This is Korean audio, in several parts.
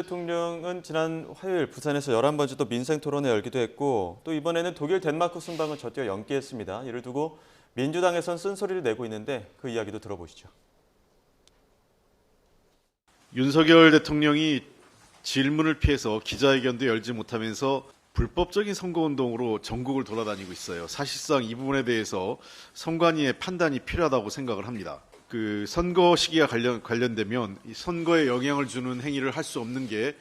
대통령은 지난 화요일 부산에서 11번째 또 민생 토론회 열기도 했고 또 이번에는 독일 덴마크 순방을 전격 연기했습니다. 이를 두고 민주당에선 쓴소리를 내고 있는데 그 이야기도 들어보시죠. 윤석열 대통령이 질문을 피해서 기자회견도 열지 못하면서 불법적인 선거운동으로 전국을 돌아다니고 있어요. 사실상 이 부분에 대해서 선관위의 판단이 필요하다고 생각을 합니다. 그 선거 시기와 관련되면 이 선거에 영향을 주는 행위를 할 수 없는 게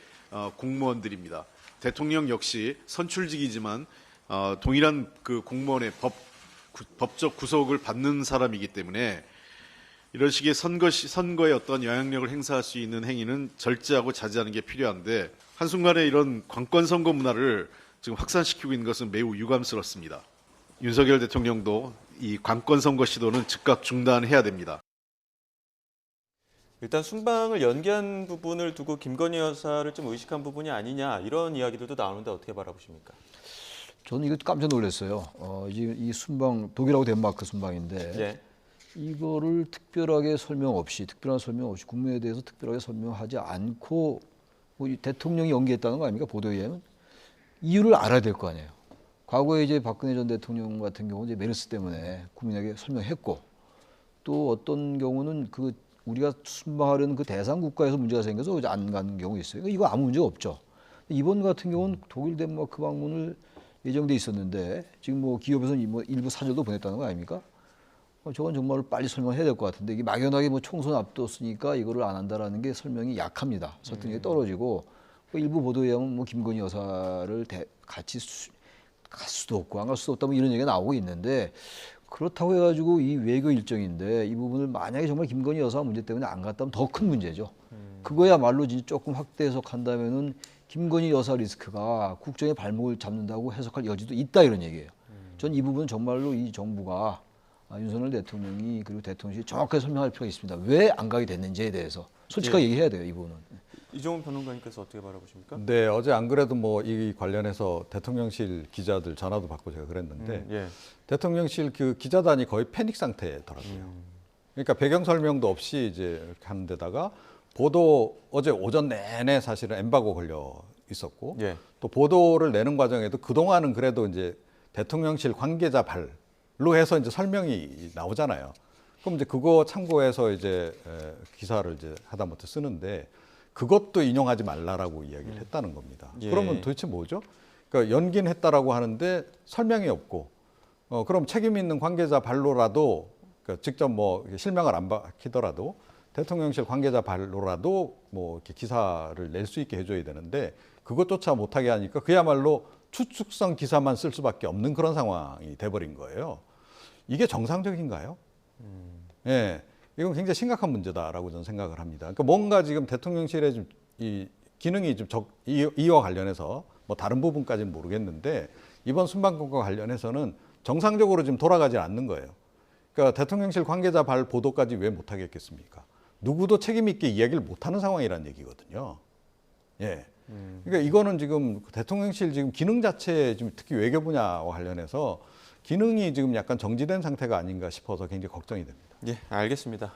공무원들입니다. 대통령 역시 선출직이지만 동일한 그 공무원의 법적 구속을 받는 사람이기 때문에 이런 식의 선거에 어떤 영향력을 행사할 수 있는 행위는 절제하고 자제하는 게 필요한데 한순간에 이런 관권 선거 문화를 지금 확산시키고 있는 것은 매우 유감스럽습니다. 윤석열 대통령도 이 관권 선거 시도는 즉각 중단해야 됩니다. 일단 순방을 연기한 부분을 두고 김건희 여사를 좀 의식한 부분이 아니냐 이런 이야기들도 나오는데 어떻게 바라보십니까? 저는 이거 깜짝 놀랐어요. 이제 이 순방 독일하고 덴마크 순방인데 예. 이거를 특별한 설명 없이 국민에 대해서 특별하게 설명하지 않고 뭐 대통령이 연기했다는 거 아닙니까? 보도에 이유를 알아야 될 거 아니에요. 과거에 이제 박근혜 전 대통령 같은 경우는 이제 메르스 때문에 국민에게 설명했고 또 어떤 경우는 그 우리가 순방하려는 그 대상 국가에서 문제가 생겨서 안 가는 경우 있어요. 이거 아무 문제가 없죠. 이번 같은 경우는 독일 덴마크 방문을 예정돼 있었는데 지금 뭐 기업에서는 뭐 일부 사절도 보냈다는 거 아닙니까? 저건 정말 빨리 설명해야 될 것 같은데 이게 막연하게 뭐 총선 앞뒀으니까 이거를 안 한다라는 게 설명이 약합니다. 설득력이 떨어지고 일부 보도에 하면 뭐 김건희 여사를 같이 갈 수도 없고 안 갈 수도 없다 뭐 이런 얘기가 나오고 있는데 그렇다고 해가지고 이 외교 일정인데 이 부분을 만약에 정말 김건희 여사 문제 때문에 안 갔다면 더 큰 문제죠. 그거야말로 진짜 조금 확대 해석한다면은 김건희 여사 리스크가 국정의 발목을 잡는다고 해석할 여지도 있다 이런 얘기예요. 전 이 부분은 정말로 이 정부가 윤석열 대통령이 그리고 대통령이 정확하게 설명할 필요가 있습니다. 왜 안 가게 됐는지에 대해서 솔직하게 얘기해야 돼요. 이 부분은. 이종훈 평론가님께서 어떻게 바라보십니까? 네, 어제 안 그래도 뭐 이 관련해서 대통령실 기자들 전화도 받고 제가 그랬는데 예. 대통령실 그 기자단이 거의 패닉 상태더라고요. 그러니까 배경 설명도 없이 이제 이렇게 하는 데다가 보도 어제 오전 내내 사실은 엠바고 걸려 있었고 예. 또 보도를 내는 과정에도 그동안은 그래도 이제 대통령실 관계자 발로 해서 이제 설명이 나오잖아요. 그럼 이제 그거 참고해서 이제 기사를 이제 하다못해 쓰는데 그것도 인용하지 말라라고 이야기를 했다는 겁니다. 예. 그러면 도대체 뭐죠? 그러니까 연기는 했다라고 하는데 설명이 없고, 그럼 책임 있는 관계자 발로라도 그러니까 직접 뭐 실명을 안 밝히더라도 대통령실 관계자 발로라도 뭐 이렇게 기사를 낼 수 있게 해줘야 되는데 그것조차 못하게 하니까 그야말로 추측성 기사만 쓸 수밖에 없는 그런 상황이 돼버린 거예요. 이게 정상적인가요? 예. 이건 굉장히 심각한 문제다라고 저는 생각을 합니다. 그러니까 뭔가 지금 대통령실의 좀 이 기능이 좀 이와 관련해서 뭐 다른 부분까지는 모르겠는데 이번 순방권과 관련해서는 정상적으로 지금 돌아가지 않는 거예요. 그러니까 대통령실 관계자 발 보도까지 왜 못하겠습니까? 누구도 책임 있게 이야기를 못하는 상황이라는 얘기거든요. 예. 그러니까 이거는 지금 대통령실 지금 기능 자체 지금 특히 외교 분야와 관련해서 기능이 지금 약간 정지된 상태가 아닌가 싶어서 굉장히 걱정이 됩니다. 예, 알겠습니다.